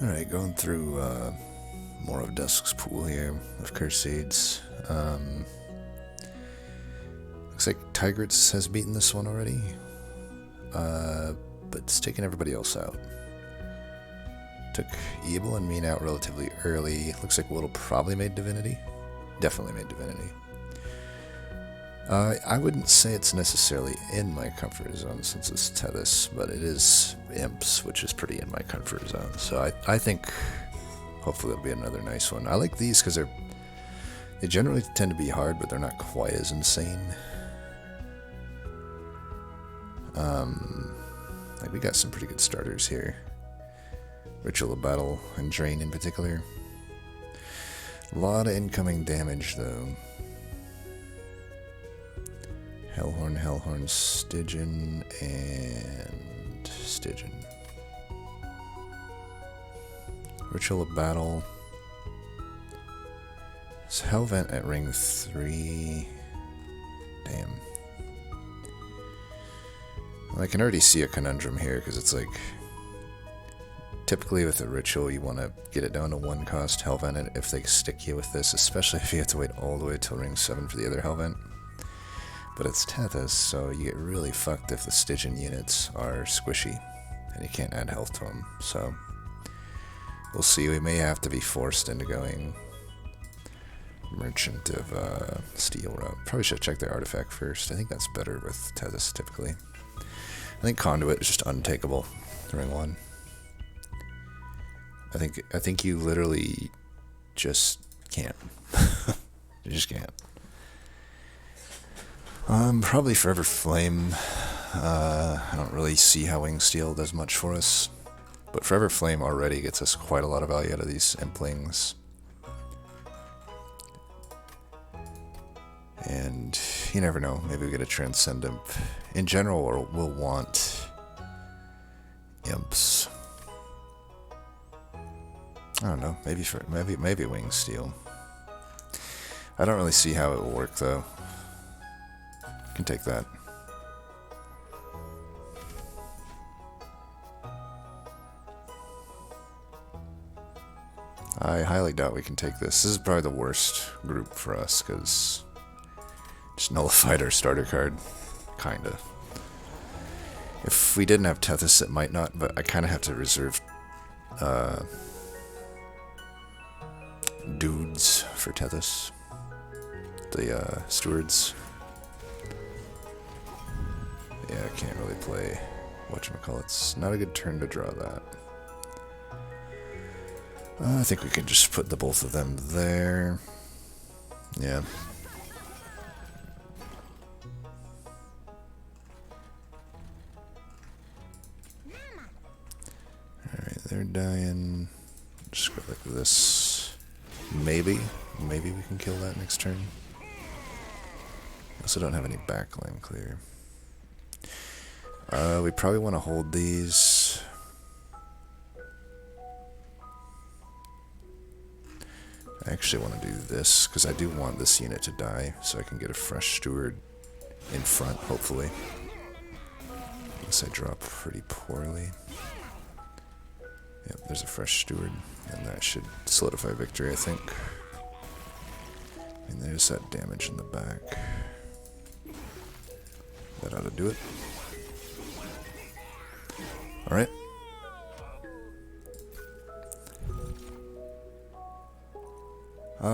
Alright, going through more of Dusk's pool here of Curse Seeds. Looks like Tigritz has beaten this one already, but it's taken everybody else out. Took Evil and Mean out relatively early. Looks like Whittle probably made Divinity. Definitely made Divinity. I wouldn't say it's necessarily in my comfort zone since it's Tethys, but it is Imps, which is pretty in my comfort zone. So I think hopefully it'll be another nice one. I like these because they generally tend to be hard, but they're not quite as insane. Like we got some pretty good starters here. Ritual of Battle and Drain in particular. A lot of incoming damage though. Hellhorn, Stygian, and Stygian. Ritual of Battle. It's Hellvent at ring 3. Damn. Well, I can already see a conundrum here, because it's like... Typically with a ritual, you want to get it down to 1 cost Hellvent it if they stick you with this, especially if you have to wait all the way till ring 7 for the other Hellvent. But it's Tethys, so you get really fucked if the Stygian units are squishy, and you can't add health to them. So, we'll see. We may have to be forced into going Merchant of Steel route. Probably should check their artifact first. I think that's better with Tethys, typically. I think Conduit is just untakeable ring 1. I think you literally just can't. You just can't. Probably Forever Flame. I don't really see how Wing Steel does much for us. But Forever Flame already gets us quite a lot of value out of these Implings. And you never know, maybe we get a Transcendent. In general, we'll want Imps. I don't know, maybe Wing Steel. I don't really see how it will work though. Can take that. I highly doubt we can take this. This is probably the worst group for us, because just nullified our starter card. Kinda. If we didn't have Tethys, it might not, but I kinda have to reserve dudes for Tethys. The stewards. Yeah, I can't really play whatchamacallits. Not a good turn to draw that. I think we can just put the both of them there. Yeah. Alright, they're dying. Just go like this. Maybe we can kill that next turn. I also don't have any backline clear. We probably want to hold these. I actually want to do this, because I do want this unit to die, so I can get a fresh steward in front, hopefully. Unless I drop pretty poorly. Yep, there's a fresh steward, and that should solidify victory, I think. And there's that damage in the back. That ought to do it. Alright.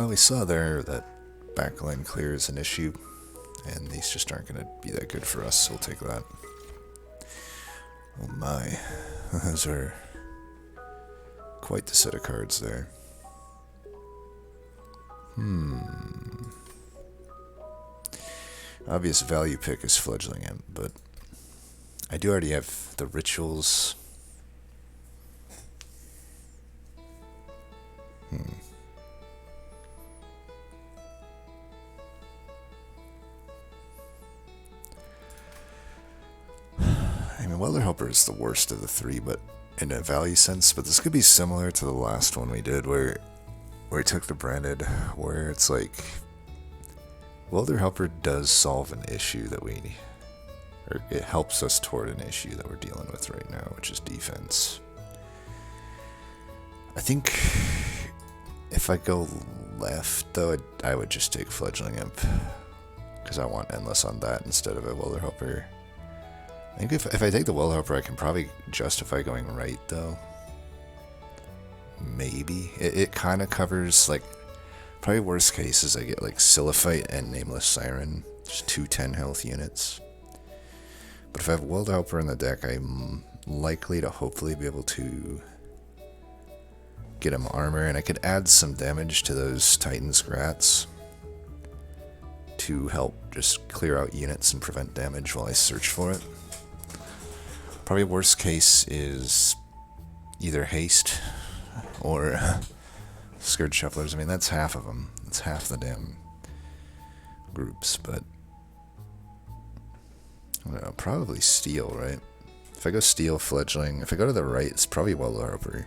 We saw there that backline clear is an issue, and these just aren't going to be that good for us, so we'll take that. Oh my. Those are quite the set of cards there. Obvious value pick is Fledgling Imp, but I do already have the rituals. I mean, Welder Helper is the worst of the 3, but in a value sense. But this could be similar to the last one we did, where we took the branded, where it's like Welder Helper does solve an issue that or it helps us toward an issue that we're dealing with right now, which is defense. I think if I go left, though, I would just take Fledgling Imp. Because I want Endless on that instead of a Welder Helper. I think if I take the Welder Helper, I can probably justify going right, though. Maybe. It kind of covers, like, probably worst case is I get, like, Siliphyte and Nameless Siren. Just 2 10 health units. But if I have Welder Helper in the deck, I'm likely to hopefully be able to get him armor, and I could add some damage to those Titan's Grats to help just clear out units and prevent damage while I search for it. Probably worst case is either haste or Scourge Shufflers. I mean, that's half of them. That's half the damn groups, but I don't know, probably Steel, right? If I go Steel, Fledgling, if I go to the right, it's probably Welder Helper.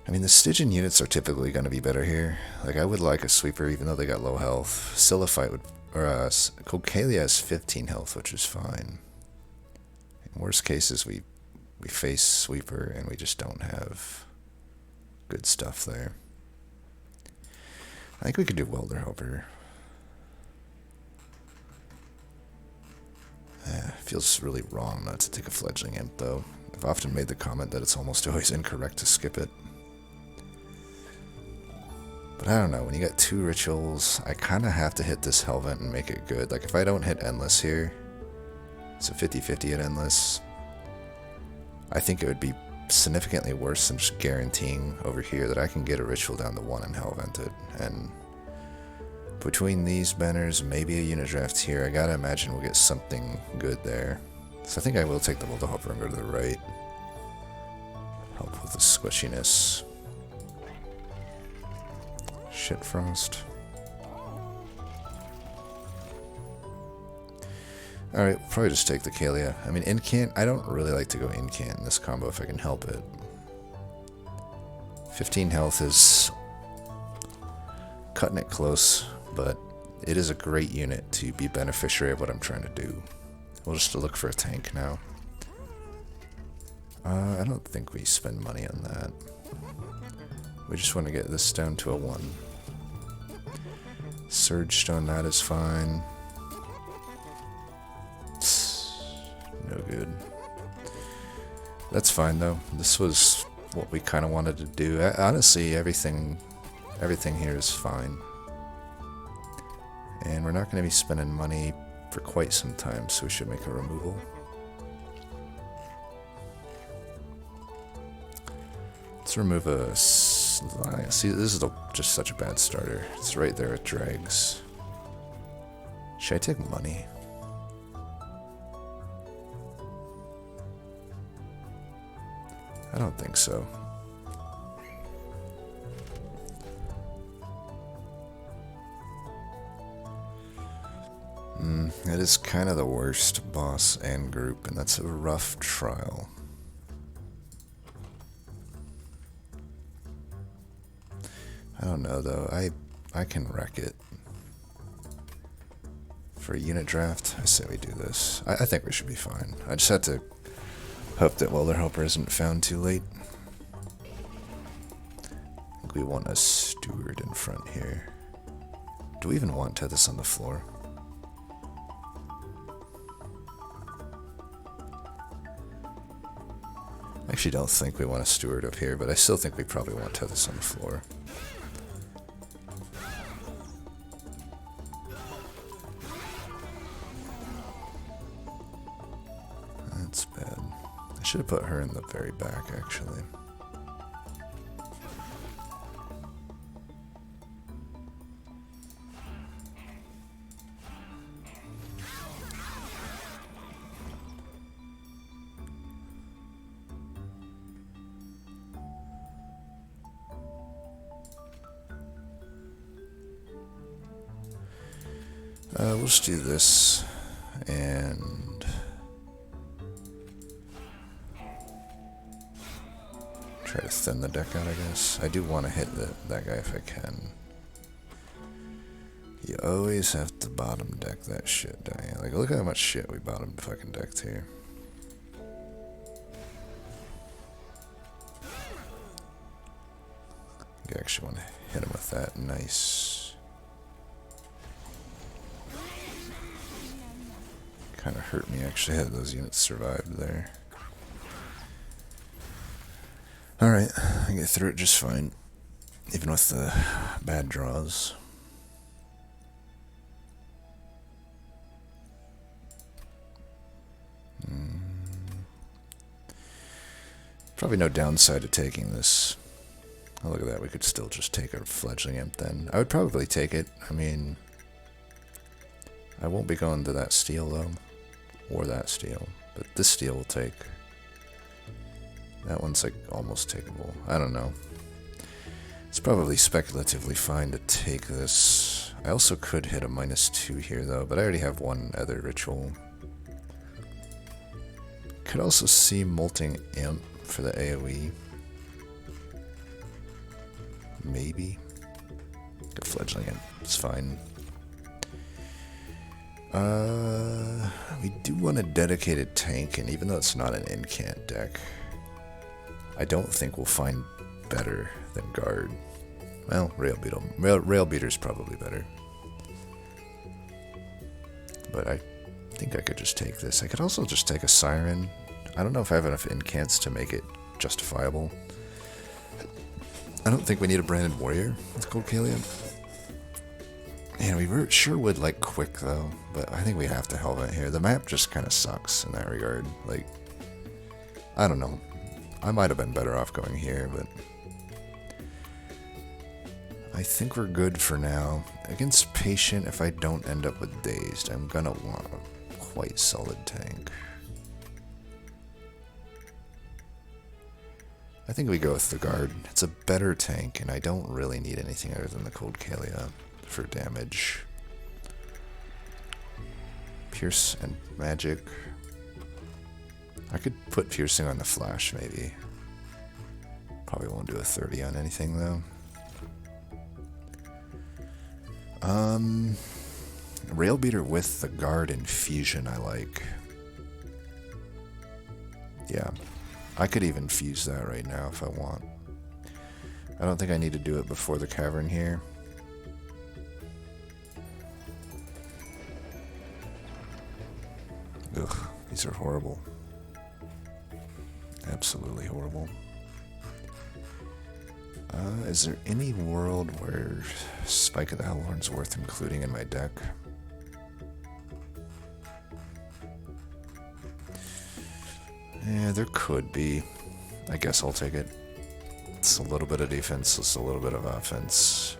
I mean, the Stygian units are typically going to be better here. Like, I would like a Sweeper, even though they got low health. Siliphyte would, or Cocalia has 15 health, which is fine. In worst cases, we face Sweeper and we just don't have good stuff there. I think we could do Welder Helper. Feels really wrong not to take a Fledgling Imp, though. I've often made the comment that it's almost always incorrect to skip it. But I don't know, when you got 2 rituals, I kind of have to hit this Hellvent and make it good. Like, if I don't hit Endless here, it's a 50-50 at Endless. I think it would be significantly worse than just guaranteeing over here that I can get a ritual down to 1 and Hellvent it. And between these banners, maybe a unit draft here, I gotta imagine we'll get something good there. So I think I will take the Welder Helper and go to the right. Help with the squishiness. Shit Frost. Alright, we'll probably just take the Kalia. I mean, Incant, I don't really like to go Incant in this combo if I can help it. 15 health is cutting it close, but it is a great unit to be beneficiary of what I'm trying to do. We'll just look for a tank now. I don't think we spend money on that. We just want to get this down to a 1. Surge Stone, that is fine. No good. That's fine though. This was what we kind of wanted to do. Honestly, everything here is fine. And we're not going to be spending money for quite some time, so we should make a removal. Let's remove a... See, this is just such a bad starter. It's right there at Dregs. Should I take money? I don't think so. It is kind of the worst boss and group, and that's a rough trial. I don't know though, I can wreck it. For a unit draft, I say we do this. I think we should be fine. I just have to hope that Welder Helper isn't found too late. I think we want a Steward in front here. Do we even want Tethys on the floor? I actually don't think we want a Steward up here, but I still think we probably want Tethys on the floor. That's bad. I should have put her in the very back, actually. We'll just do this, and try to thin the deck out, I guess. I do want to hit that guy if I can. You always have to bottom deck that shit, don't you? Like, look at how much shit we bottom fucking decked here. actually want to hit him with that. Nice. Kind of hurt me actually had those units survived there. Alright, I get through it just fine. Even with the bad draws. Probably no downside to taking this. Oh, look at that, we could still just take a fledgling imp then. I would probably take it. I mean, I won't be going to that steel though. Or that steel. But this steel will take. That one's like almost takeable. I don't know. It's probably speculatively fine to take this. I also could hit a -2 here though, but I already have one other ritual. Could also see Molting Imp for the AoE. Maybe. Good fledgling Imp. It's fine. We do want a dedicated tank, and even though it's not an incant deck, I don't think we'll find better than Guard. Well, Rail Beater's probably better. But I think I could just take this. I could also just take a Siren. I don't know if I have enough incants to make it justifiable. I don't think we need a Branded Warrior with Cold Kalia. Yeah, we sure would like quick though, but I think we have to Helvet here. The map just kind of sucks in that regard. Like, I don't know. I might have been better off going here, but I think we're good for now. Against Patient, if I don't end up with Dazed, I'm gonna want a quite solid tank. I think we go with the Guard. It's a better tank, and I don't really need anything other than the Cold Kalia for damage. Pierce and Magic. I could put Piercing on the Flash, maybe. Probably won't do a 30 on anything, though. Rail Beater with the Guard and Fusion I like. Yeah. I could even fuse that right now if I want. I don't think I need to do it before the Cavern here. Ugh, these are horrible. Absolutely horrible. Is there any world where Spike of the Hellhorn's worth including in my deck? Yeah, there could be. I guess I'll take it. It's a little bit of defense, it's a little bit of offense.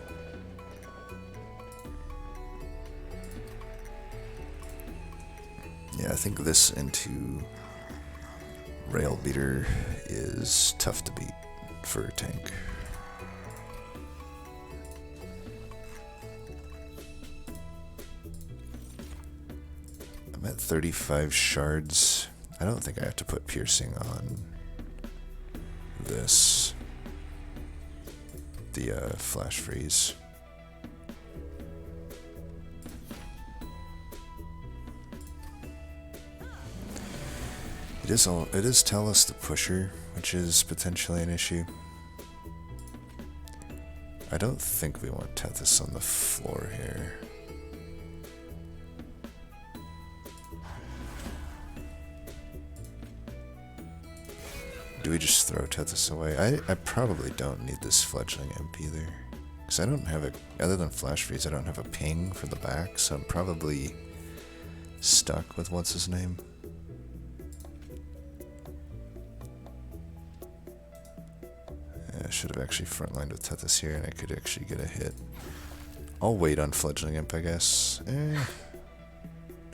Yeah, I think this into Rail Beater is tough to beat for a tank. I'm at 35 shards. I don't think I have to put Piercing on this. The Flash Freeze. It is tell us the Pusher, which is potentially an issue. I don't think we want Tethys on the floor here. Do we just throw Tethys away? I probably don't need this Fledgling Imp either. Because I don't have a, other than Flash Freeze, I don't have a ping for the back, so I'm probably stuck with what's his name. I should have actually frontlined with Tethys here and I could actually get a hit. I'll wait on Fledgling Imp, I guess. Do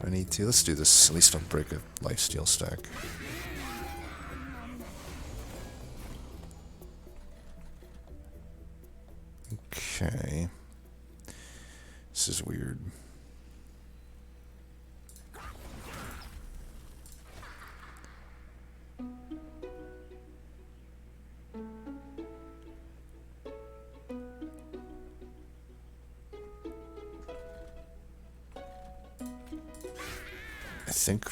I need to? Let's do this. At least I'll break a lifesteal stack. Okay. This is weird. I think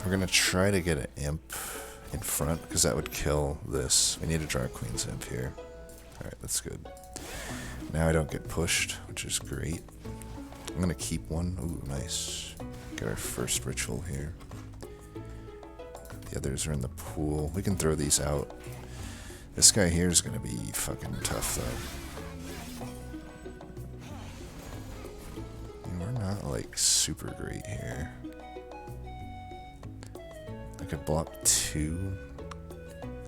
we're gonna try to get an imp in front because that would kill this. We need to draw a Queen's Imp here. Alright, that's good. Now I don't get pushed, which is great. I'm gonna keep one. Ooh, nice. Get our first ritual here. The others are in the pool. We can throw these out. This guy here is gonna be fucking tough, though. And we're not, like, super great here. I could block 2.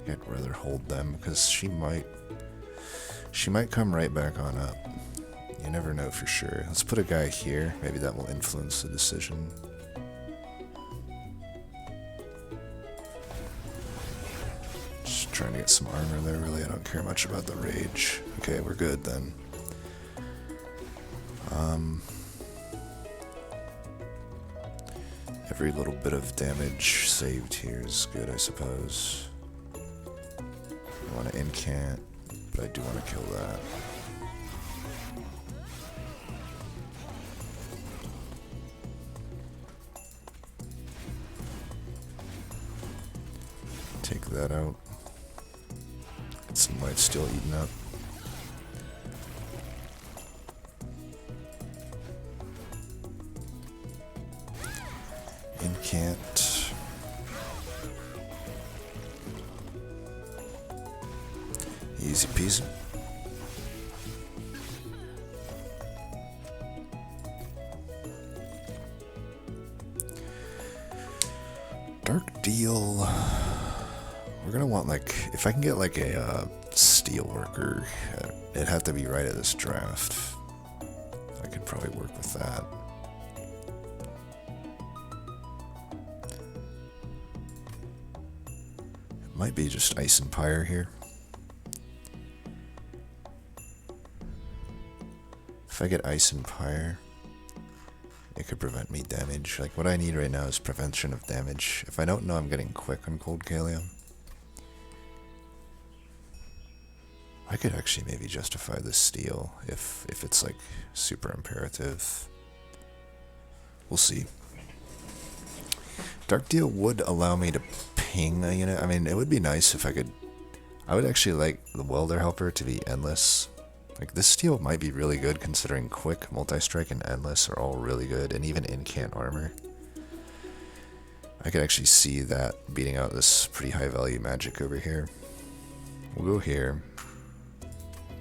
I'd rather hold them, because she might come right back on up. You never know for sure. Let's put a guy here. Maybe that will influence the decision. Just trying to get some armor there, really. I don't care much about the rage. Okay, we're good then. Every little bit of damage saved here is good, I suppose. I want to incant, but I do want to kill that. Take that out. Get some lifesteal eaten up. Incant. Easy peasy. Dark deal. We're gonna want, like, if I can get like a steel worker, it'd have to be right at this draft. I could probably work with that. It might be just Ice and Pyre here. If I get Ice and Pyre, it could prevent me damage. Like, what I need right now is prevention of damage. If I don't know I'm getting quick on Cold Kalium, I could actually maybe justify this steal if it's like super imperative. We'll see. Dark deal would allow me to ping a unit. I mean, it would be nice if I could. I would actually like the welder helper to be endless. Like, this steal might be really good considering quick, multi-strike, and endless are all really good, and even incant armor. I could actually see that beating out this pretty high value magic over here. We'll go here.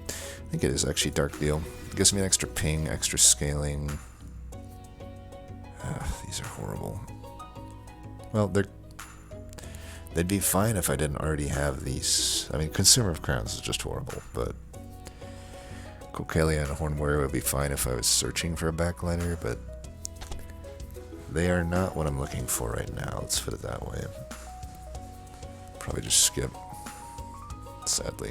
I think it is actually Dark Deal. It gives me an extra ping, extra scaling. These are horrible. Well, they'd be fine if I didn't already have these. I mean, Consumer of Crowns is just horrible, but Cocalia and Horn Warrior would be fine if I was searching for a backliner, but they are not what I'm looking for right now. Let's put it that way. Probably just skip, sadly.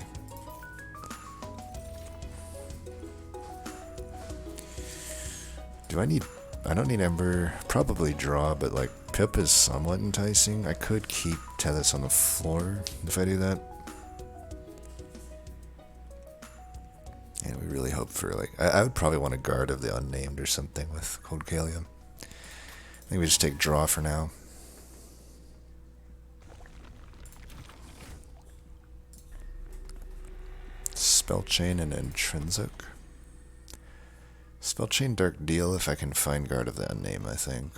I don't need Ember, probably draw, but like Pip is somewhat enticing. I could keep Tethys on the floor if I do that. And we really hope for, like, I would probably want a Guard of the Unnamed or something with Cold Kalium. I think we just take draw for now. Spellchain and Intrinsic. Spellchain Dark Deal if I can find Guard of the Unnamed, I think.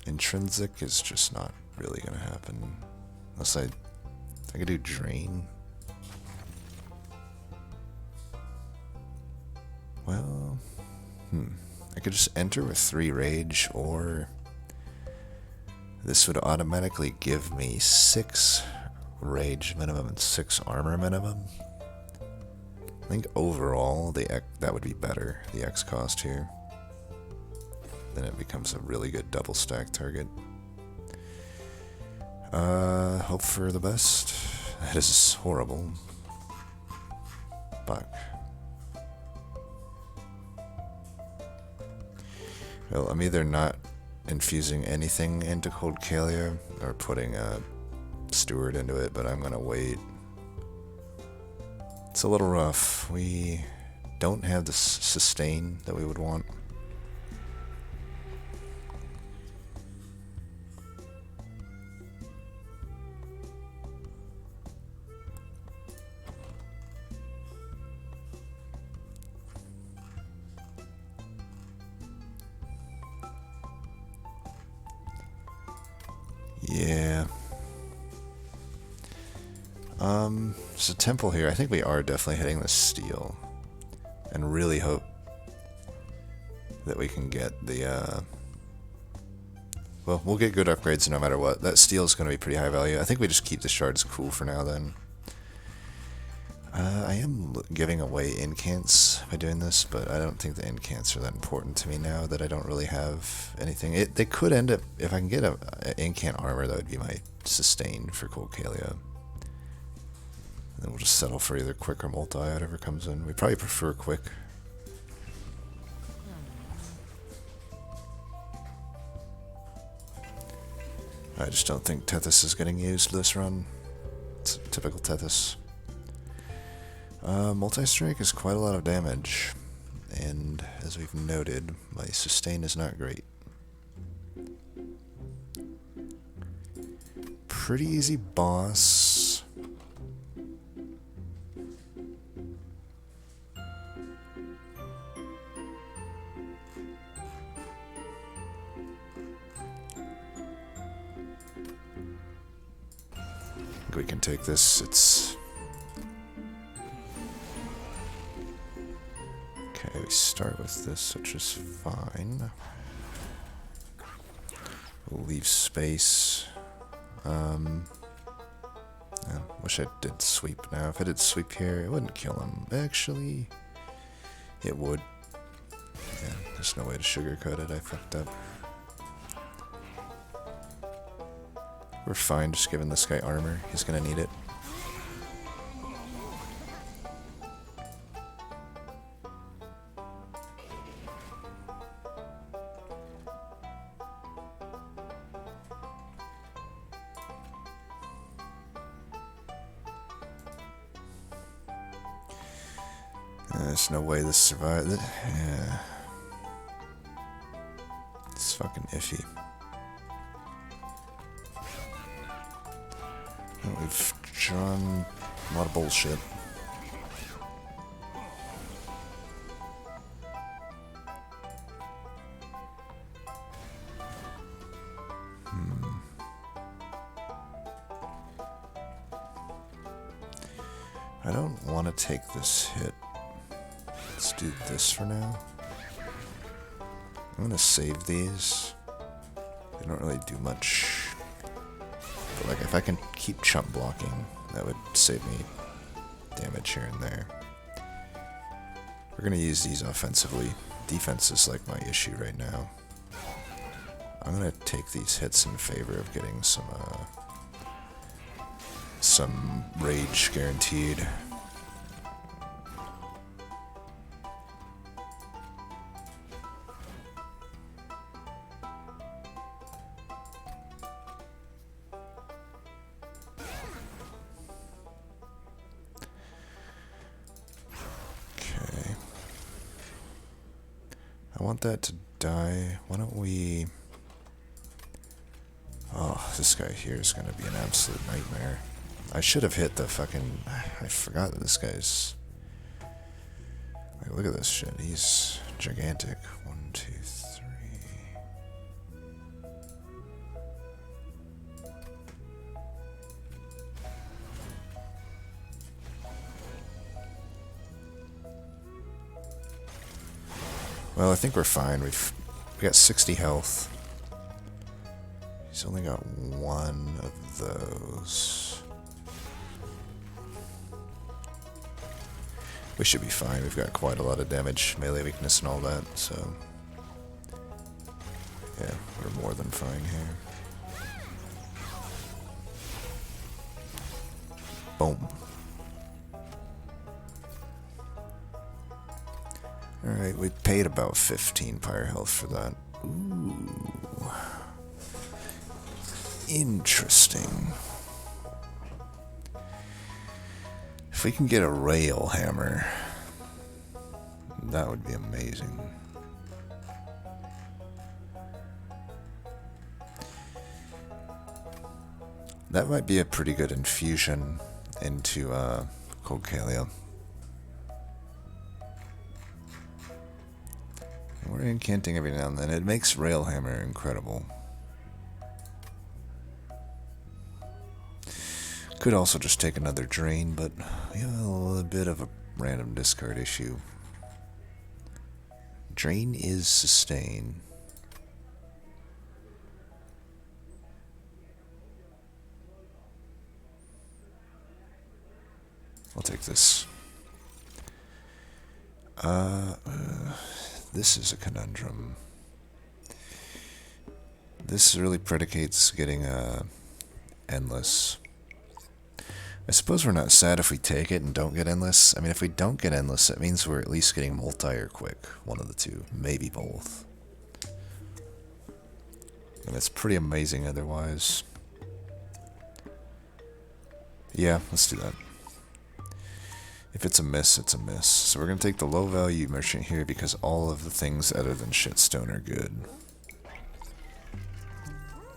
Intrinsic is just not really gonna happen. Unless I could do Drain. Well, I could just enter with 3 rage, or this would automatically give me 6 rage minimum and 6 armor minimum. I think overall that would be better, the X cost here. Then it becomes a really good double stack target. Hope for the best. That is horrible. Fuck. Well, I'm either not infusing anything into Cold Kalia or putting a Steward into it, but I'm gonna wait. It's a little rough. We don't have the sustain that we would want. Yeah. So temple here. I think we are definitely hitting the steel. And really hope that we can get the, well, we'll get good upgrades no matter what. That steel is going to be pretty high value. I think we just keep the shards cool for now then. I am giving away incants by doing this, but I don't think the incants are that important to me now that I don't really have anything. They could end up, if I can get a incant armor, that would be my sustain for Cold Kalia. And then we'll just settle for either quick or multi, whatever comes in. We probably prefer quick. I just don't think Tethys is getting used this run. It's typical Tethys. Multi-strike is quite a lot of damage, and as we've noted, my sustain is not great. Pretty easy boss. I think we can take this. It's okay, we start with this, which is fine. We'll leave space. I wish I did sweep now. If I did sweep here, it wouldn't kill him. Actually, it would. Yeah, there's no way to sugarcoat it. I fucked up. We're fine just giving this guy armor. He's gonna need it. There's no way this survived. Yeah. It's fucking iffy. We've drawn a lot of bullshit. I don't want to take this hit. Let's do this for now. I'm gonna save these. They don't really do much. But like if I can keep chump blocking, that would save me damage here and there. We're gonna use these offensively. Defense is like my issue right now. I'm gonna take these hits in favor of getting some rage guaranteed. I want that to die. Why don't we... Oh, this guy here is going to be an absolute nightmare. I should have hit the fucking... I forgot that this guy's... Like, look at this shit. He's gigantic. 1, 2, 3... Well, I think we're fine. We got 60 health. He's only got one of those. We should be fine. We've got quite a lot of damage, melee weakness and all that, so... Yeah, we're more than fine here. Boom. Alright, we paid about 15 pyre health for that. Ooh. Interesting. If we can get a rail hammer, that would be amazing. That might be a pretty good infusion into Cold Kalia. We're incanting every now and then. It makes Railhammer incredible. Could also just take another drain, but yeah, a bit of a random discard issue. Drain is sustain. I'll take this. This is a conundrum. This really predicates getting endless. I suppose we're not sad if we take it and don't get endless. I mean, if we don't get endless, it means we're at least getting multi or quick. One of the two. Maybe both. And it's pretty amazing otherwise. Yeah, let's do that. If it's a miss, it's a miss. So we're going to take the low value merchant here because all of the things other than shitstone are good.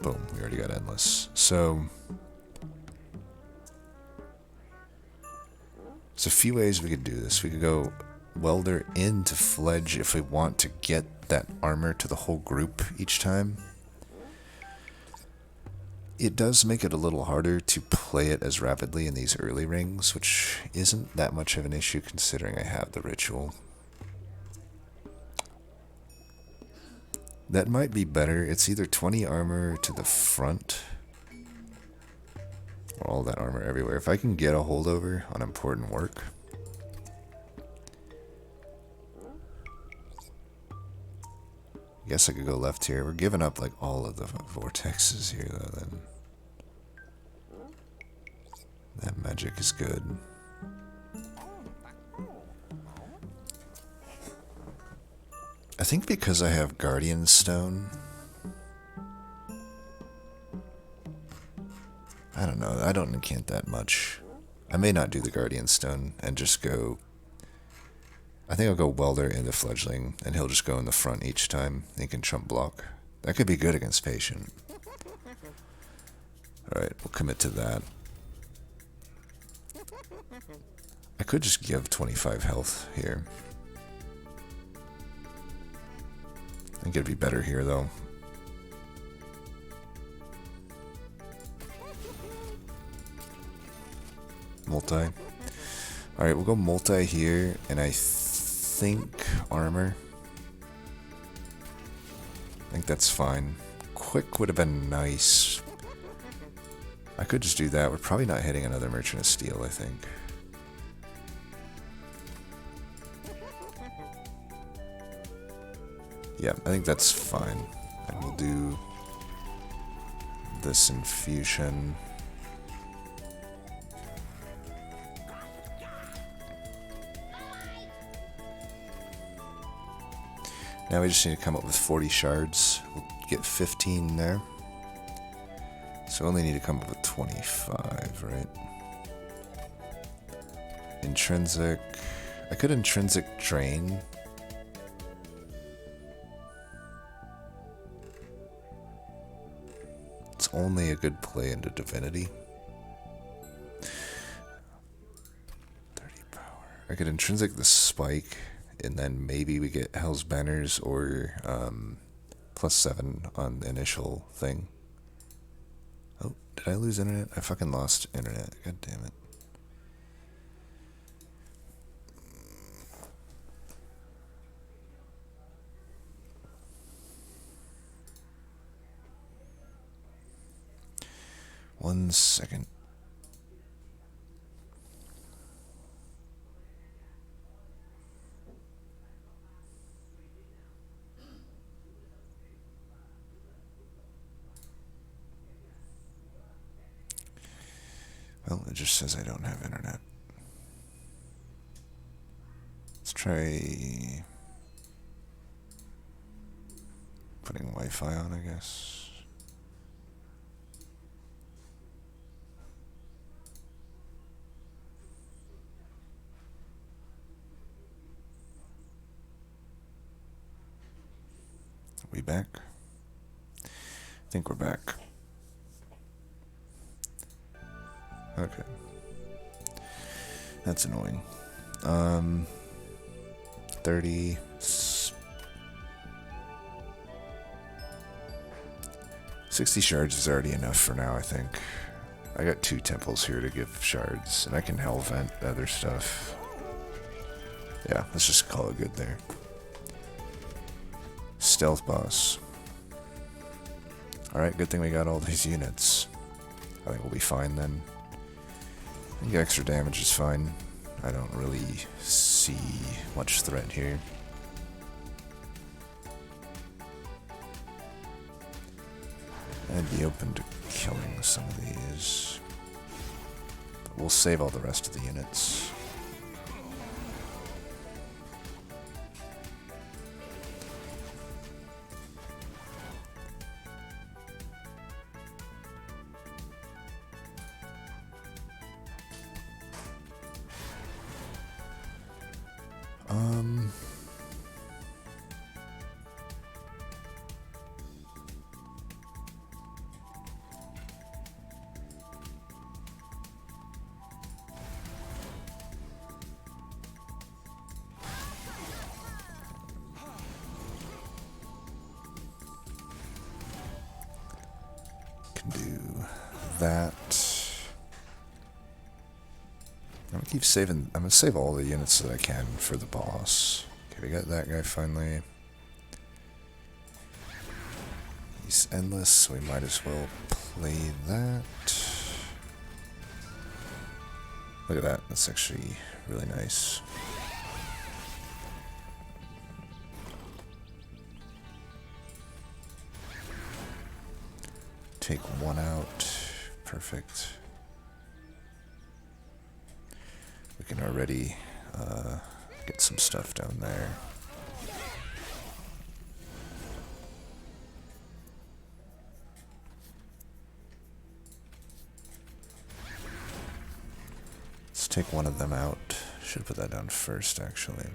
Boom, we already got endless. So there's a few ways we could do this. We could go welder into fledge if we want to get that armor to the whole group each time. It does make it a little harder to play it as rapidly in these early rings, which isn't that much of an issue considering I have the ritual. That might be better. It's either 20 armor to the front or all that armor everywhere. If I can get a holdover on important work. I guess I could go left here. We're giving up like all of the vortexes here though then. That magic is good. I think because I have Guardian Stone. I don't know. I don't incant that much. I may not do the Guardian Stone and just go. I think I'll go Welder into Fledgling and he'll just go in the front each time. He can chump block. That could be good against Patient. Alright, we'll commit to that. I could just give 25 health here. I think it'd be better here though. Multi. Alright, we'll go multi here, and I think armor. I think that's fine. Quick would have been nice. I could just do that. We're probably not hitting another Merchant of Steel, I think. Yeah, I think that's fine. And we'll do this infusion. Now we just need to come up with 40 shards. We'll get 15 there. So we only need to come up with 25, right? Intrinsic. I could intrinsic drain. It's only a good play into divinity. 30 power. I could intrinsic the spike, and then maybe we get Hell's Banners or +7 on the initial thing. Oh, did I lose internet? I fucking lost internet. God damn it. One second. Well, it just says I don't have internet. Let's try putting Wi-Fi on, I guess. We back? I think we're back. Okay. That's annoying. 30. 60 shards is already enough for now, I think. I got 2 temples here to give shards, and I can hell vent other stuff. Yeah, let's just call it good there. Stealth boss. Alright, good thing we got all these units. I think we'll be fine then. I think extra damage is fine. I don't really see much threat here. I'd be open to killing some of these. But we'll save all the rest of the units. Do that. I'm gonna keep saving. I'm gonna save all the units that I can for the boss. Okay, we got that guy finally. He's endless, so we might as well play that. Look at that. That's actually really nice. Take 1 out. Perfect. We can already get some stuff down there. Let's take one of them out. Should put that down first, actually.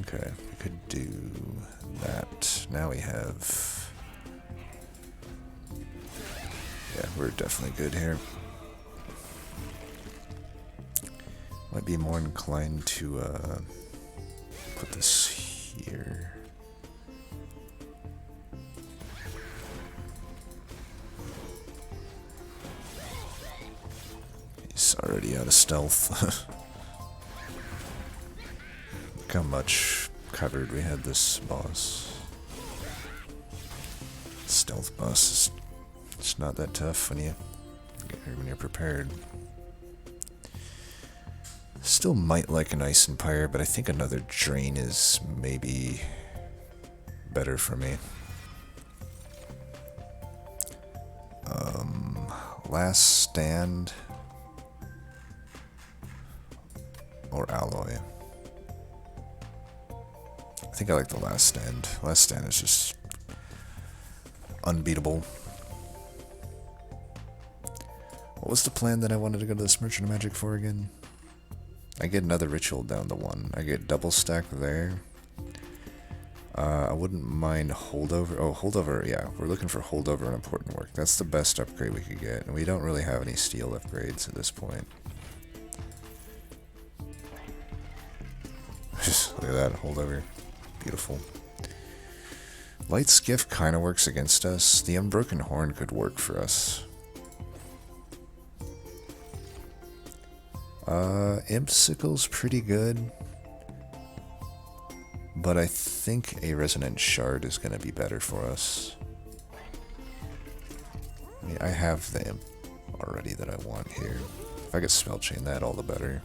Okay, we could do that. Now we have... Yeah, we're definitely good here. Might be more inclined to put this here. He's already out of stealth. Look how much covered we had this boss. Stealth boss is it's not that tough when you're prepared. Still might like an Ice Empire, but I think another Drain is maybe better for me. Last Stand or Alloy. I think I like the Last Stand. Last Stand is just unbeatable. What was the plan that I wanted to go to this Merchant of Magic for again? I get another ritual down to 1. I get double stack there. I wouldn't mind holdover. Oh, holdover, yeah. We're looking for holdover and important work. That's the best upgrade we could get. And we don't really have any steel upgrades at this point. Just look at that, holdover. Beautiful. Light Skiff kind of works against us. The Unbroken Horn could work for us. Impsicle's pretty good. But I think a Resonant Shard is going to be better for us. I mean, I have the Imp already that I want here. If I could spell chain that, all the better.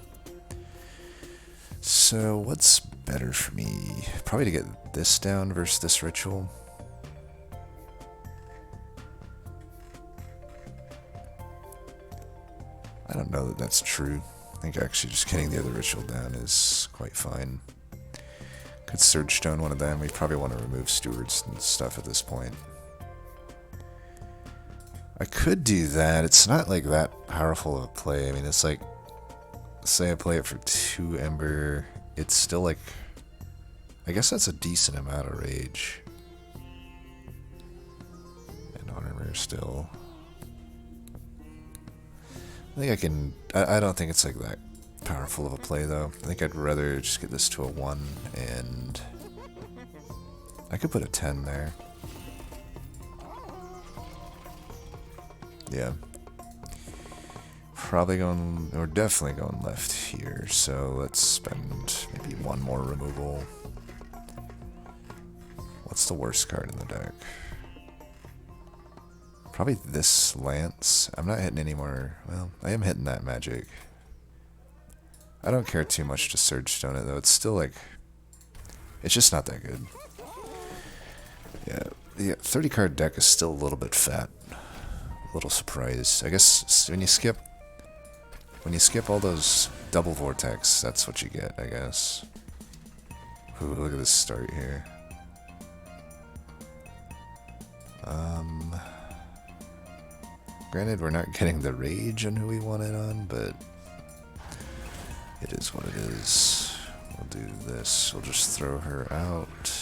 So, what's better for me? Probably to get this down versus this ritual. I don't know that that's true. I think actually just getting the other ritual down is quite fine. Could Surge Stone one of them. We probably want to remove stewards and stuff at this point. I could do that. It's not like that powerful of a play. I mean, it's like, say I play it for 2 Ember. It's still like, I guess that's a decent amount of rage. And armor still. I think I can, I don't think it's like that powerful of a play, though. I think I'd rather just get this to a 1, and I could put a 10 there. Yeah. Probably going, or definitely going left here, so let's spend maybe 1 more removal. What's the worst card in the deck? Probably this Lance. I'm not hitting any more, well, I am hitting that magic. I don't care too much to Surge Stone it, though. It's still like, it's just not that good. Yeah, the 30 card deck is still a little bit fat. A little surprised. I guess when you skip all those double vortex, that's what you get, I guess. Ooh, look at this start here. Granted, we're not getting the rage on who we want it on, but it is what it is. We'll do this. We'll just throw her out.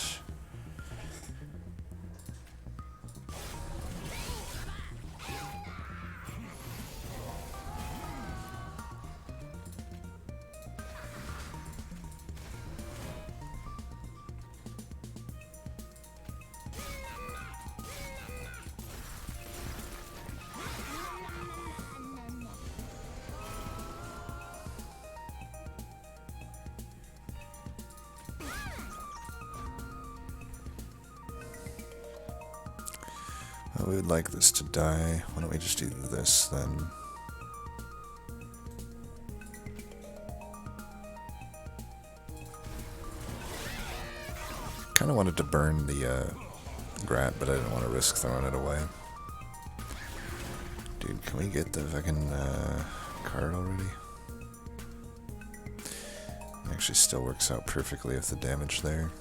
We would like this to die. Why don't we just do this then? Kind of wanted to burn the Grat, but I didn't want to risk throwing it away. Dude, can we get the fucking card already? Actually still works out perfectly with the damage there.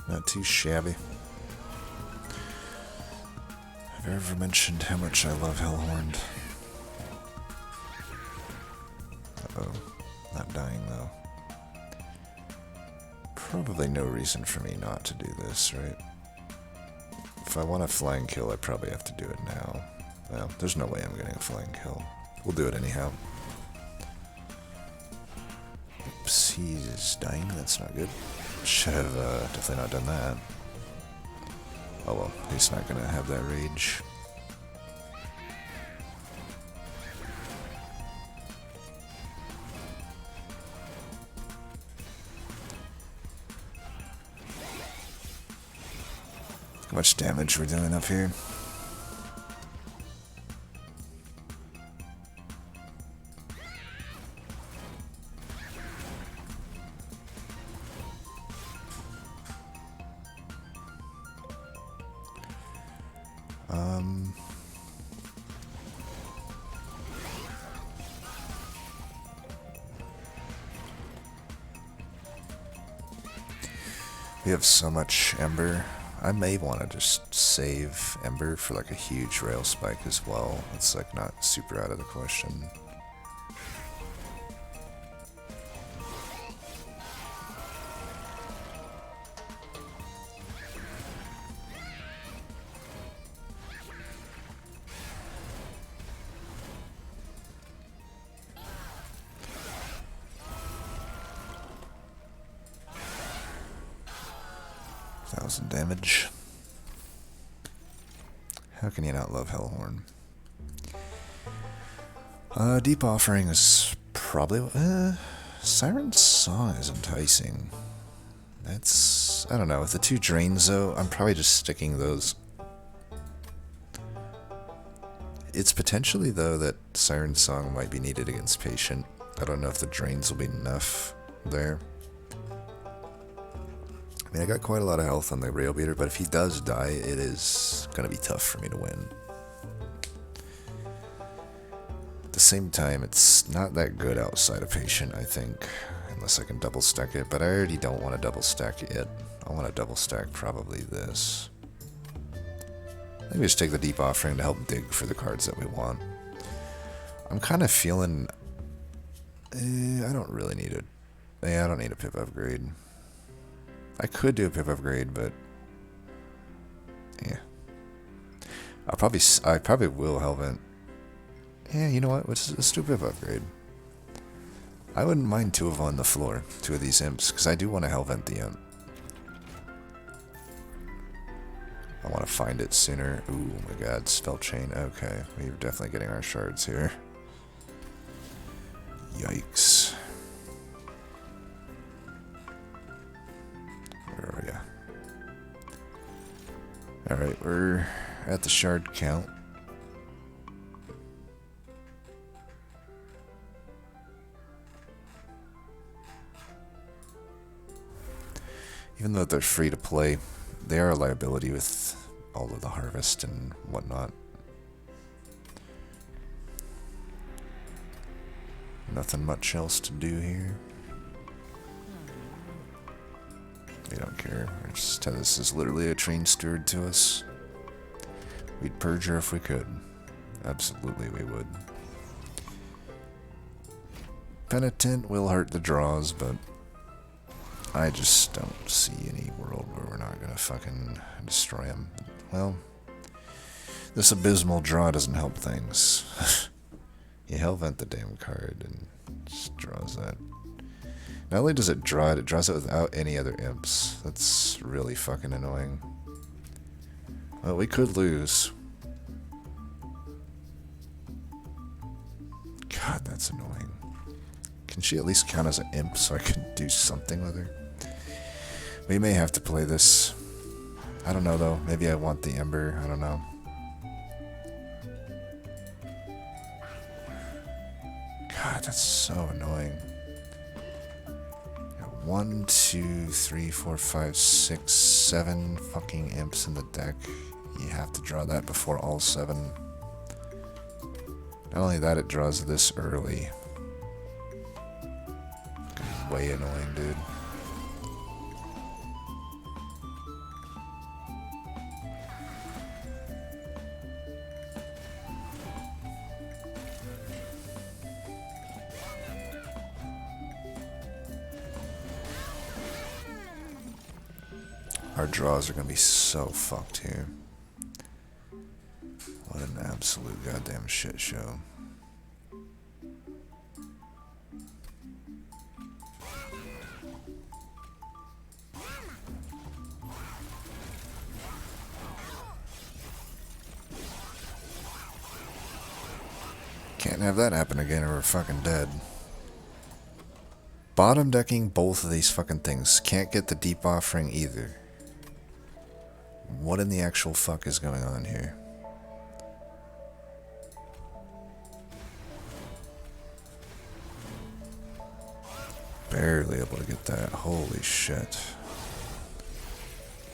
Not too shabby. Have I ever mentioned how much I love Hellhorned? Uh-oh. Not dying, though. Probably no reason for me not to do this, right? If I want a flying kill, I probably have to do it now. Well, there's no way I'm getting a flying kill. We'll do it anyhow. Oops, he's dying. That's not good. Should have definitely not done that. Oh well, he's not gonna have that rage. How much damage we're doing up here? We have so much Ember. I may want to just save Ember for like a huge rail spike as well. It's like not super out of the question. Damage. How can you not love Hellhorn? Deep Offering is probably... Siren's Song is enticing. That's... I don't know. With the 2 drains, though, I'm probably just sticking those. It's potentially, though, that Siren's Song might be needed against Patient. I don't know if the drains will be enough there. I mean, I got quite a lot of health on the Rail Beater, but if he does die, it is going to be tough for me to win. At the same time, it's not that good outside of Patient, I think, unless I can double stack it, but I already don't want to double stack it. I want to double stack probably this. Maybe just take the Deep Offering to help dig for the cards that we want. I'm kind of feeling... I don't really need it. Yeah, I don't need a pip upgrade. I could do a pip upgrade, but Yeah. I probably will Hellvent. Yeah, you know what? Let's do a bit of upgrade. I wouldn't mind 2 of on the floor, 2 of these imps, because I do want to Hellvent the imp. I want to find it sooner. Ooh, my god, spell chain. Okay, we're definitely getting our shards here. Yikes. Where are we? Alright, we're at the shard count. Even though they're free to play, they are a liability with all of the harvest and whatnot. Nothing much else to do here. We don't care. This is literally a train steward to us. We'd purge her if we could. Absolutely we would. Penitent will hurt the draws, but I just don't see any world where we're not gonna fucking destroy him. Well, this abysmal draw doesn't help things. You Hellvent the damn card and just draws that. Not only does it draw it, it draws it without any other imps. That's really fucking annoying. Well, we could lose. God, that's annoying. Can she at least count as an imp so I can do something with her? We may have to play this. I don't know though. Maybe I want the Ember. I don't know. God, that's so annoying. 1, 2, 3, 4, 5, 6, 7 fucking imps in the deck. You have to draw that before all 7. Not only that, it draws this early. Way annoying, dude. Our draws are gonna be so fucked here. What an absolute goddamn shit show. Can't have that happen again or we're fucking dead. Bottom decking both of these fucking things. Can't get the deep offering either. What in the actual fuck is going on here? Barely able to get that. Holy shit.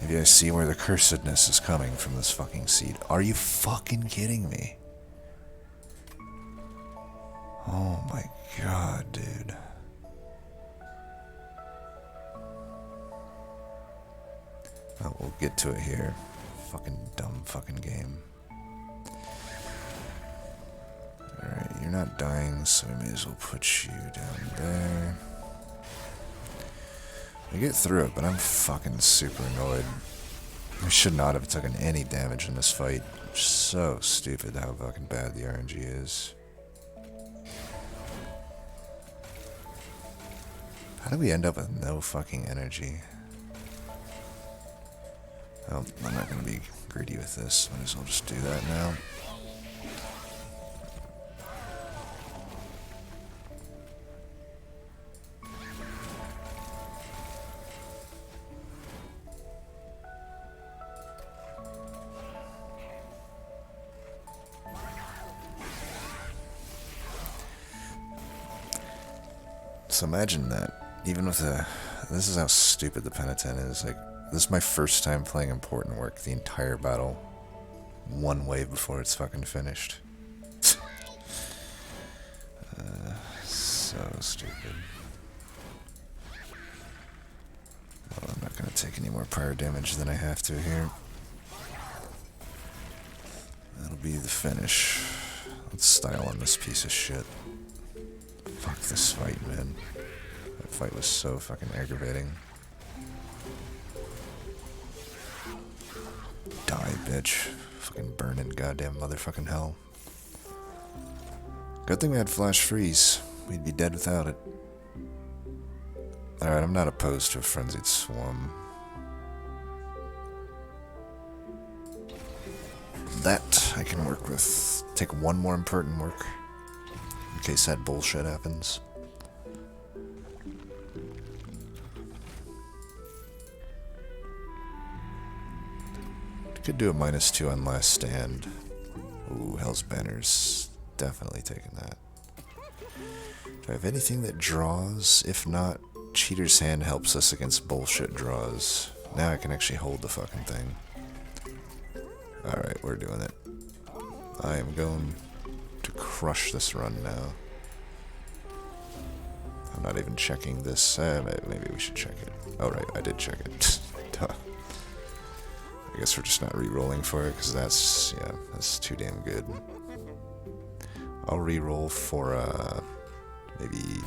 Maybe I see where the cursedness is coming from this fucking seed. Are you fucking kidding me? Oh my god, dude. Oh, we'll get to it here. Fucking dumb fucking game. Alright, you're not dying, so we may as well put you down there. We get through it, but I'm fucking super annoyed. We should not have taken any damage in this fight. So stupid how fucking bad the RNG is. How do we end up with no fucking energy? Oh, I'm not gonna be greedy with this. Might as well just do that now. So imagine that, even with this is how stupid the Penitent is. Like, this is my first time playing important work the entire battle. One wave before it's fucking finished. So stupid. Well, I'm not gonna take any more pyro damage than I have to here. That'll be the finish. Let's style on this piece of shit. Fuck this fight, man. That fight was so fucking aggravating. Die, bitch. Fucking burning goddamn motherfucking hell. Good thing we had flash freeze. We'd be dead without it. Alright, I'm not opposed to a frenzied swarm. That I can work with. Take one more impertinent work. In case that bullshit happens. Could do a -2 on last stand. Ooh, Hell's Banner's definitely taking that. Do I have anything that draws? If not, Cheater's Hand helps us against bullshit draws. Now I can actually hold the fucking thing. Alright, we're doing it. I am going to crush this run now. I'm not even checking this. Maybe we should check it. Oh right, I did check it. Duh. I guess we're just not re-rolling for it, because that's too damn good. I'll re-roll for, maybe...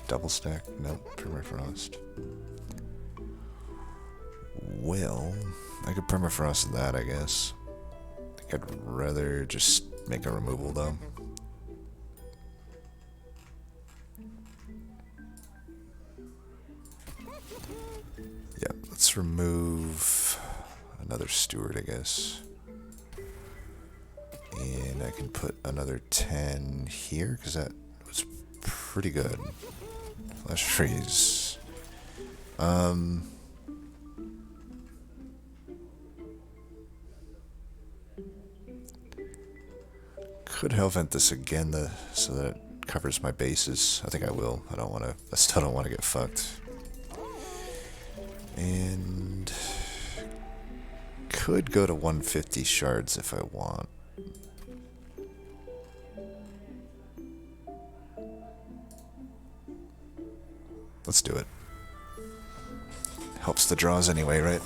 double stack? Nope, permafrost. Well, I could permafrost that, I guess. I think I'd rather just make a removal, though. Yeah, let's remove another steward, I guess. And I can put another 10 here, because that was pretty good. Flash freeze. Could Hellvent this again, so that it covers my bases. I think I will. I still don't want to get fucked. And could go to 150 shards if I want. Let's do it. Helps the draws anyway, right?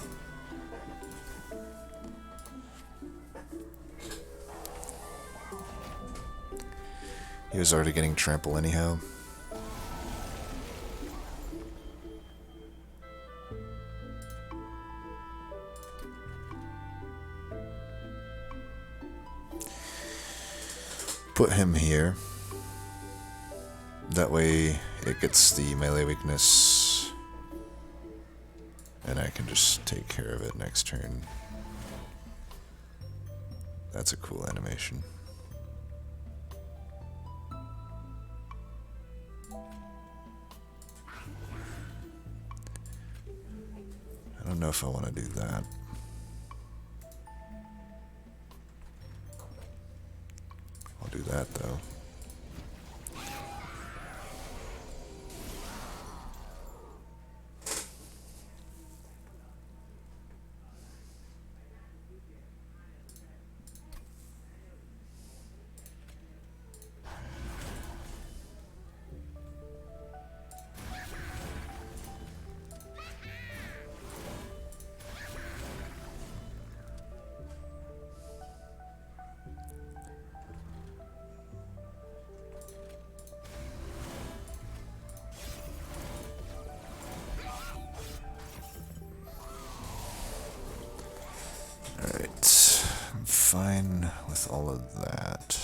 He was already getting trample anyhow. Put him here. That way it gets the melee weakness. And I can just take care of it next turn. That's a cool animation. I don't know if I want to do that. I'll do that though. Alright, I'm fine with all of that.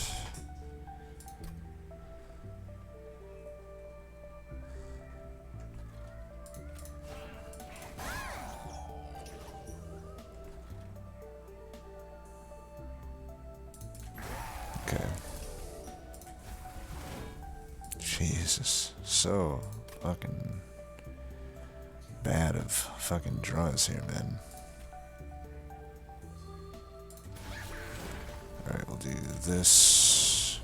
Okay. Jesus, so fucking bad of fucking draws here, man. Alright, we'll do this.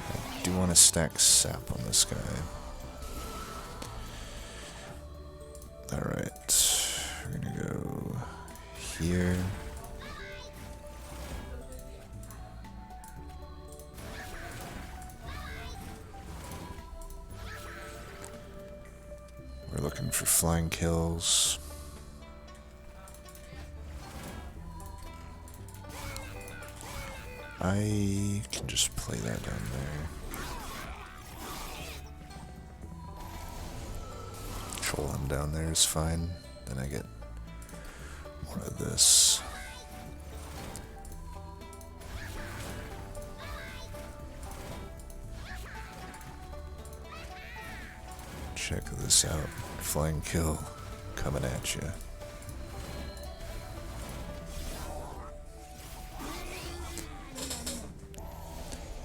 I do want to stack sap on this guy. Alright, we're gonna go here. We're looking for flying kills. I can just play that down there. Troll him. down there is fine. Then I get more of this. Check this out. Flying kill coming at you.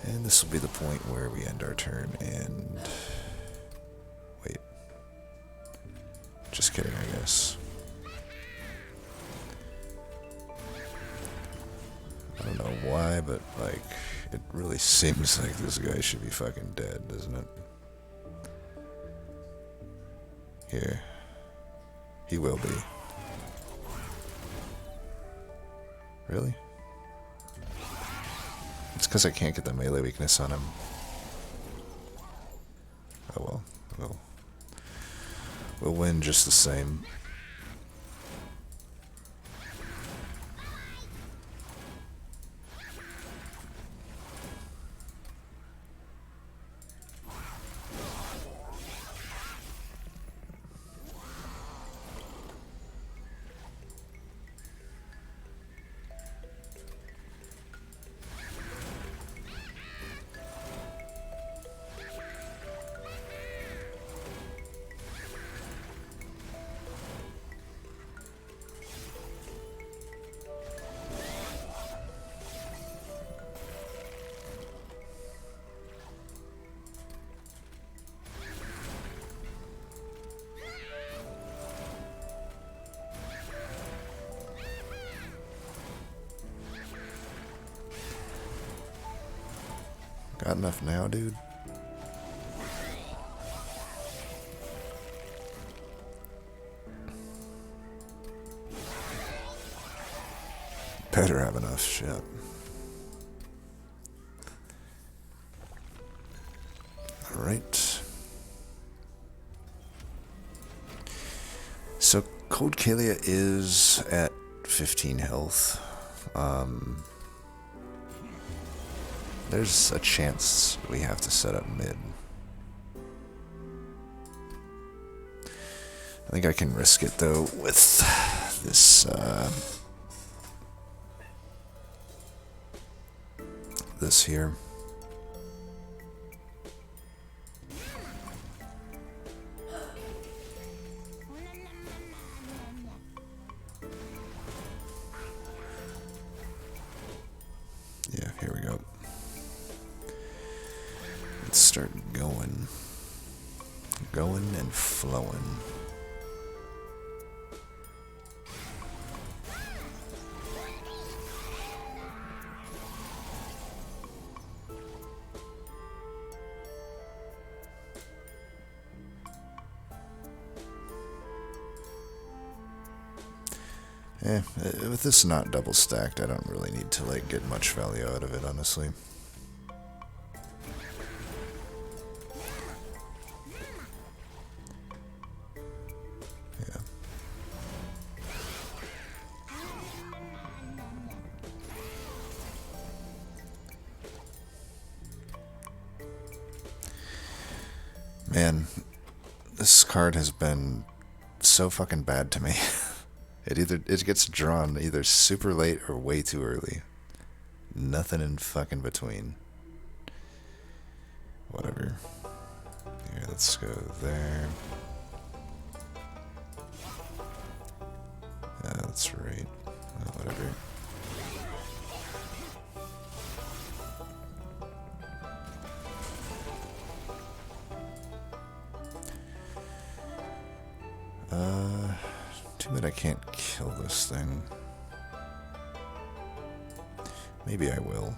And this will be the point where we end our turn and... Wait. Just kidding, I guess. I don't know why, but, like, it really seems like this guy should be fucking dead, doesn't it? Here. He will be. Really? It's because I can't get the melee weakness on him. Oh well. We'll win just the same. Got enough now, dude? Better have enough shit. Alright. So, Cold Kalia is at 15 health. There's a chance we have to set up mid. I think I can risk it though with this this here. Yeah, here we go. Let's start going and flowing. With this not double stacked, I don't really need to like get much value out of it, honestly. Yeah. Man, this card has been so fucking bad to me. It gets drawn either super late or way too early. Nothing in fucking between. Whatever. Here, let's go there. That's right. Whatever. Too bad I can't kill this thing. Maybe I will.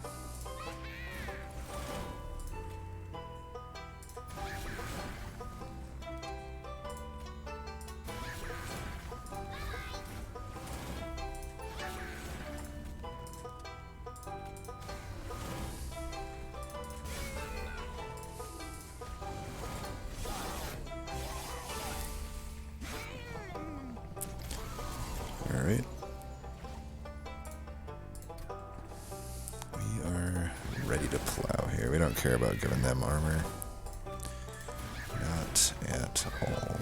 Alright. We are ready to plow here. We don't care about giving them armor. Not at all.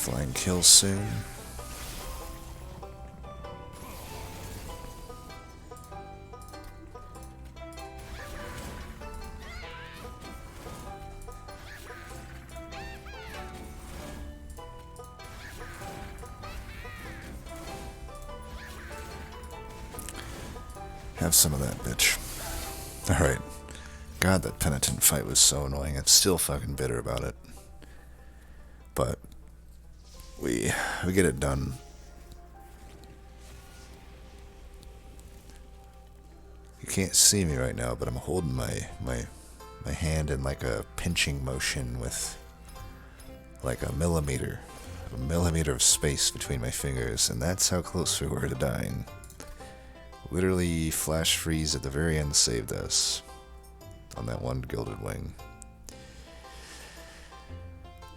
Flying kill soon. Have some of that, bitch. Alright. God, that Penitent fight was so annoying. I'm still fucking bitter about it. But we get it done. You can't see me right now, but I'm holding my hand in like a pinching motion with like a millimeter of space between my fingers, and that's how close we were to dying. Literally, flash freeze at the very end saved us on that one Gilded Wing.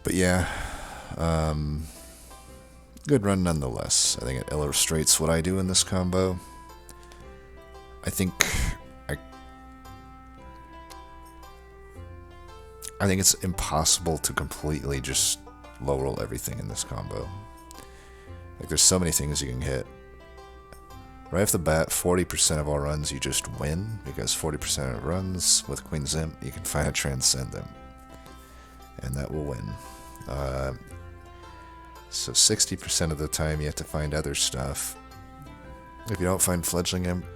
But yeah, good run nonetheless. I think it illustrates what I do in this combo. I think it's impossible to completely just low roll everything in this combo. Like, there's so many things you can hit. Right off the bat, 40% of all runs you just win, because 40% of runs with Queen's Imp, you can find a Transcendent, and that will win. So 60% of the time you have to find other stuff. If you don't find Fledgling Imp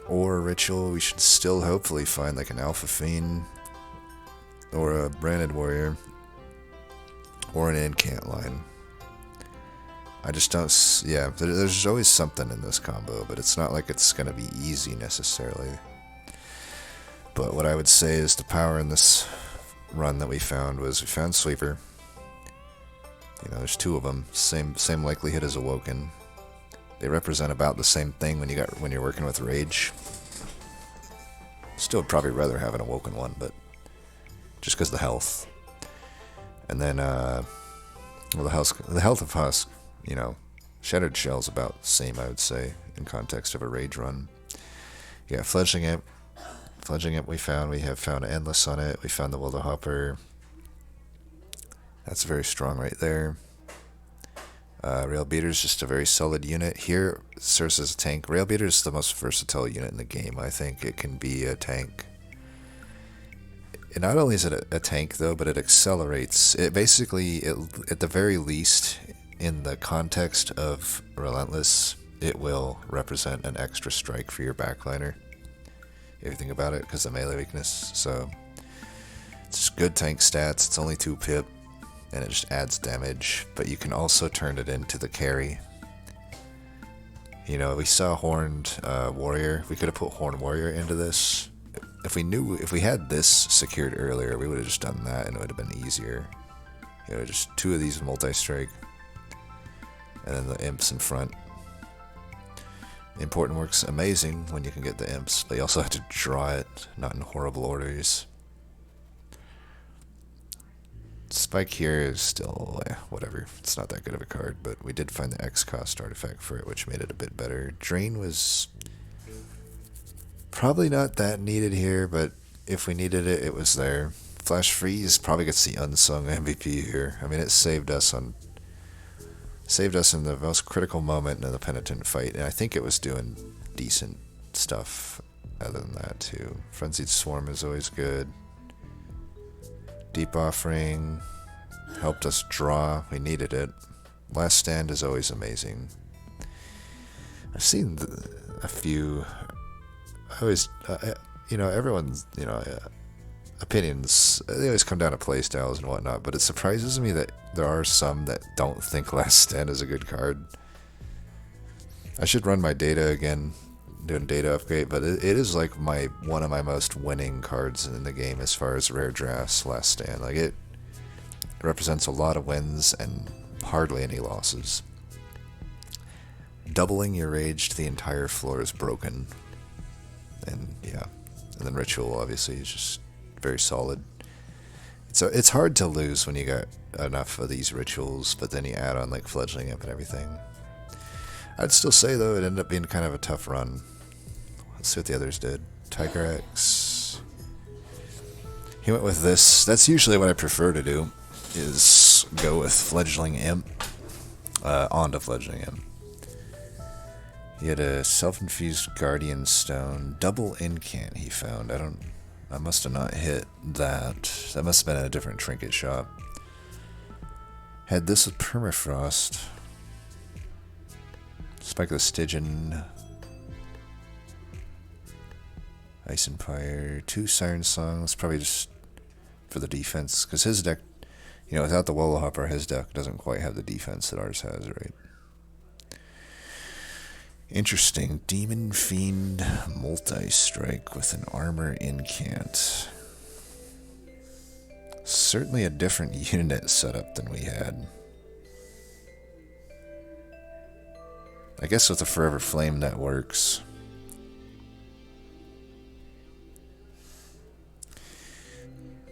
or a Ritual, we should still hopefully find like an Alpha Fiend, or a Branded Warrior, or an Incant line. I just don't, yeah, there's always something in this combo, but it's not like it's going to be easy necessarily. But what I would say is the power in this run that we found was, we found Sweeper. You know, there's two of them, same likelihood as Awoken. They represent about the same thing when you're working with Rage. Still would probably rather have an Awoken one, but just because the health. And then, well, the health of Husk, you know, Shattered Shell's about the same, I would say, in context of a Rage run. Yeah, Fledgling Imp. Fledgling Imp we have found Endless on it. We found the Wilder Hopper. That's very strong right there. Rail Beater's just a very solid unit. Here, serves as a tank. Rail Beater is the most versatile unit in the game. I think it can be a tank. And not only is it a tank, though, but it accelerates. It basically, at the very least, in the context of Relentless, it will represent an extra strike for your backliner, if you think about it, because of melee weakness. So it's just good tank stats. It's only 2 pip, and it just adds damage. But you can also turn it into the carry. You know, we saw Horned Warrior. We could have put Horned Warrior into this. If we had this secured earlier, we would have just done that, and it would have been easier. You know, just 2 of these multi-strike, and then the imps in front. Important works amazing when you can get the imps, but you also have to draw it, not in horrible orders. Spike here is still, whatever, it's not that good of a card, but we did find the X cost artifact for it, which made it a bit better. Drain was probably not that needed here, but if we needed it, it was there. Flash Freeze probably gets the unsung MVP here. I mean, it saved us in the most critical moment in the Penitent fight, and I think it was doing decent stuff other than that too. Frenzied Swarm is always good. Deep Offering helped us draw. We needed it. Last Stand is always amazing. I've seen a few. I always, you know, everyone's, you know, opinions, they always come down to playstyles and whatnot, but it surprises me that there are some that don't think Last Stand is a good card. I should run my data again, doing data upgrade, but it is like one of my most winning cards in the game as far as rare drafts, Last Stand. Like, it represents a lot of wins and hardly any losses. Doubling your rage to the entire floor is broken. And yeah, and then Ritual obviously is just very solid. So it's hard to lose when you got enough of these Rituals, but then you add on like Fledgling Imp and everything. I'd still say though it ended up being kind of a tough run. Let's see what the others did. Tiger X. He went with this. That's usually what I prefer to do, is go with Fledgling Imp. Onto Fledgling Imp. He had a self-infused Guardian Stone, double incant he found. I must have not hit that. That must have been at a different trinket shop. Had this with Permafrost. Spike of the Stygian. Ice Empire. 2 Siren Songs. Probably just for the defense. Because his deck, you know, without the Walla Hopper, his deck doesn't quite have the defense that ours has, right? Interesting. Demon Fiend multi-strike with an armor incant. Certainly a different unit setup than we had. I guess with the Forever Flame that works.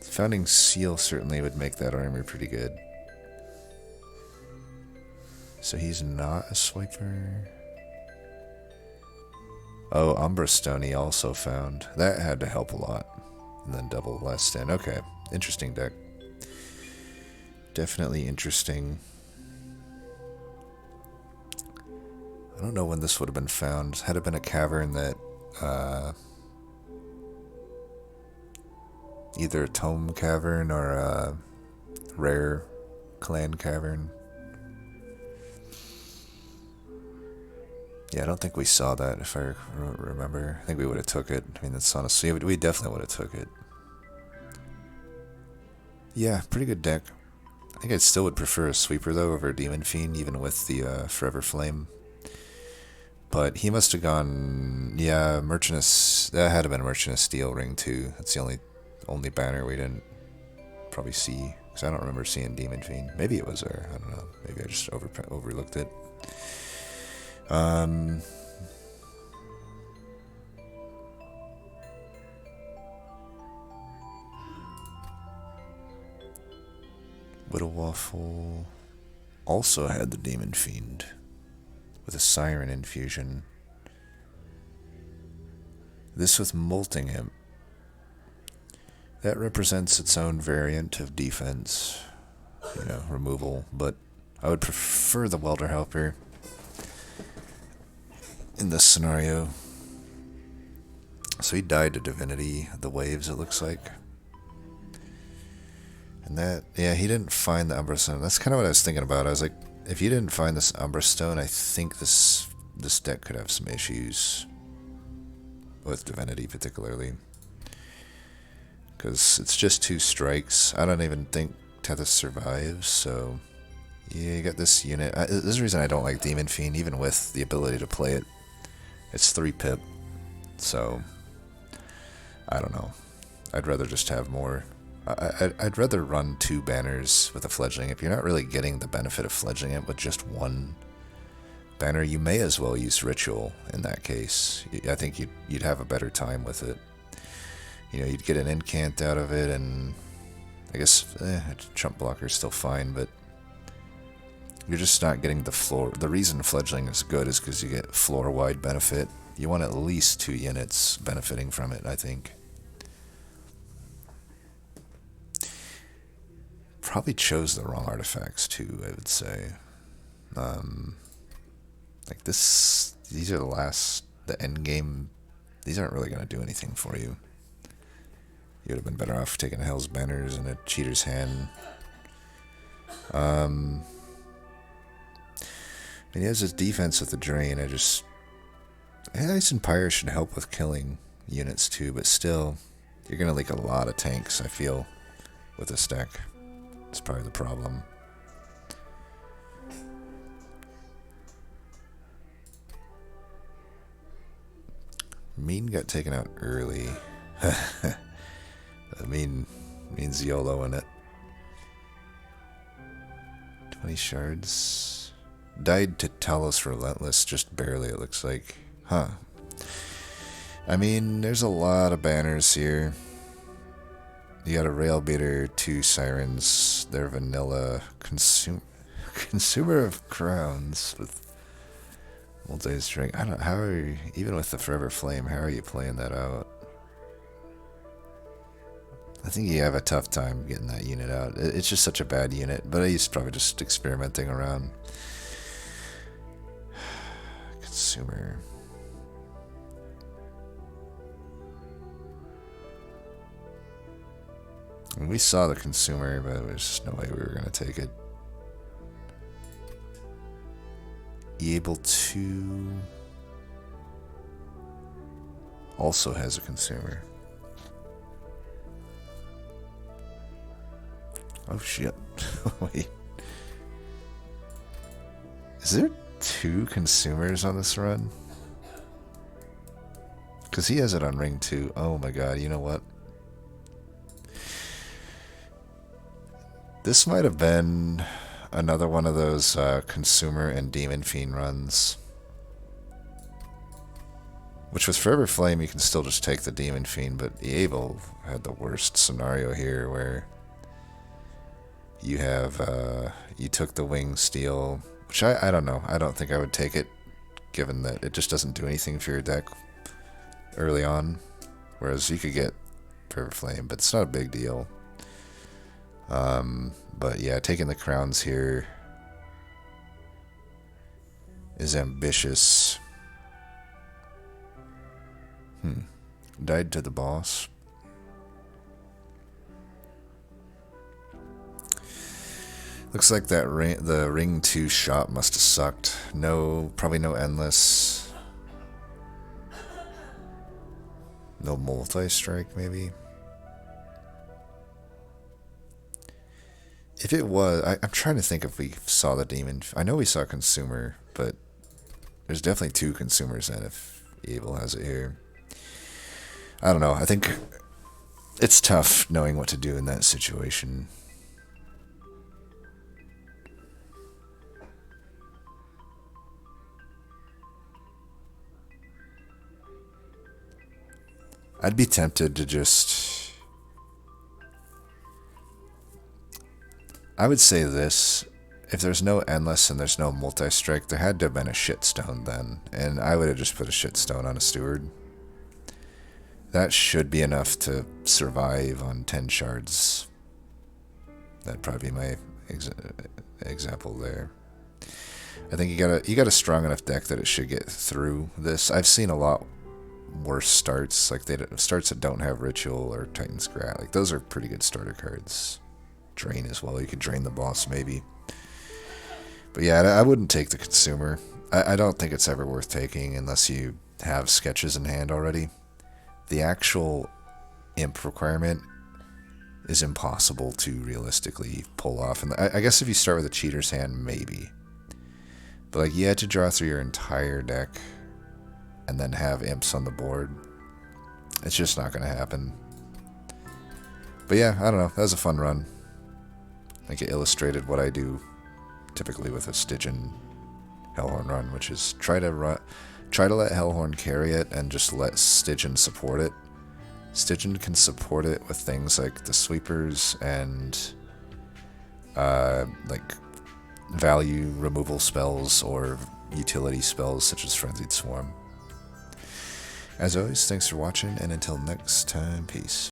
Founding Seal certainly would make that armor pretty good. So he's not a swiper. Oh, Umbra Stone he also found. That had to help a lot. And then double last stand. Okay, interesting deck. Definitely interesting. I don't know when this would have been found. Had it been a cavern that either a tome cavern or a rare clan cavern. Yeah, I don't think we saw that, if I remember. I think we would have took it. I mean, that's honestly, we definitely would have took it. Yeah, pretty good deck. I think I still would prefer a sweeper, though, over a Demon Fiend, even with the Forever Flame. But he must have gone, yeah, that had to have been Merchant of Steel Ring 2. That's the only banner we didn't probably see. Because I don't remember seeing Demon Fiend. Maybe it was there. I don't know. Maybe I just overlooked it. Widow Waffle also had the Demon Fiend with a Siren infusion. This with Molting Imp. That represents its own variant of defense, you know, removal, but I would prefer the Welder Helper in this scenario. So he died to Divinity, the Waves, it looks like. And that, yeah, he didn't find the Umbra Stone. That's kind of what I was thinking about. I was like, if you didn't find this Umbra Stone, I think this deck could have some issues with Divinity, particularly. Because it's just 2 strikes. I don't even think Tethys survives, so yeah, you got this unit. This is the reason I don't like Demon Fiend, even with the ability to play it. It's 3 pip, so I don't know. I'd rather just have more. I'd rather run 2 banners with a Fledgling. If you're not really getting the benefit of Fledgling it with just 1 banner, you may as well use Ritual in that case. I think you'd have a better time with it. You know, you'd get an incant out of it, and I guess Chump Blocker's still fine, but you're just not getting the floor. The reason Fledgling is good is because you get floor-wide benefit. You want at least 2 units benefiting from it, I think. Probably chose the wrong artifacts, too, I would say. Like this, these are the end game. These aren't really going to do anything for you. You would have been better off taking Hell's Banners and a Cheater's Hand. And he has his defense with the Drain. Ice Empire should help with killing units too, but still, you're going to leak a lot of tanks, I feel, with this deck. It's probably the problem. Mean got taken out early. I mean, means YOLO in it. 20 shards. Died to Talos Relentless, just barely, it looks like. Huh. I mean, there's a lot of banners here. You got a Rail Beater, 2 Sirens. They're vanilla. Consumer of Crowns with multi-string. I don't know, how are you, even with the Forever Flame, how are you playing that out? I think you have a tough time getting that unit out. It's just such a bad unit, but he's probably just experimenting around. Consumer. We saw the consumer, but there's just no way we were going to take it. Able to also has a consumer. Oh shit. Wait. Is there 2 consumers on this run? Because he has it on ring 2. Oh my god, you know what? This might have been another one of those consumer and demon fiend runs. Which with Forever Flame you can still just take the demon fiend, but Abel had the worst scenario here where you have you took the wing steel, which I don't know. I don't think I would take it, given that it just doesn't do anything for your deck early on. Whereas you could get Forever Flame, but it's not a big deal. But yeah, taking the crowns here is ambitious. Died to the boss. Looks like that the ring 2 shot must have sucked. No, probably no endless. No multi-strike, maybe. If it was, I'm trying to think if we saw the demon. I know we saw consumer, but there's definitely 2 consumers then if Evil has it here. I don't know. I think it's tough knowing what to do in that situation. I'd be tempted to just... I would say this. If there's no endless and there's no multi-strike, there had to have been a shitstone then. And I would have just put a shitstone on a steward. That should be enough to survive on 10 shards. That'd probably be my example there. I think you got a strong enough deck that it should get through this. I've seen a lot worse starts, like starts that don't have Ritual or Titan's Grat. Like those are pretty good starter cards. Drain as well. You could drain the boss maybe. But yeah, I wouldn't take the consumer. I don't think it's ever worth taking unless you have sketches in hand already. The actual imp requirement is impossible to realistically pull off. And I guess if you start with a cheater's hand, maybe. But like you had to draw through your entire deck and then have imps on the board. It's just not going to happen. But yeah, I don't know. That was a fun run. I think it illustrated what I do typically with a Stygian Hellhorn run, which is try to let Hellhorn carry it and just let Stygian support it. Stygian can support it with things like the sweepers and like value removal spells or utility spells such as Frenzied Swarm. As always, thanks for watching, and until next time, peace.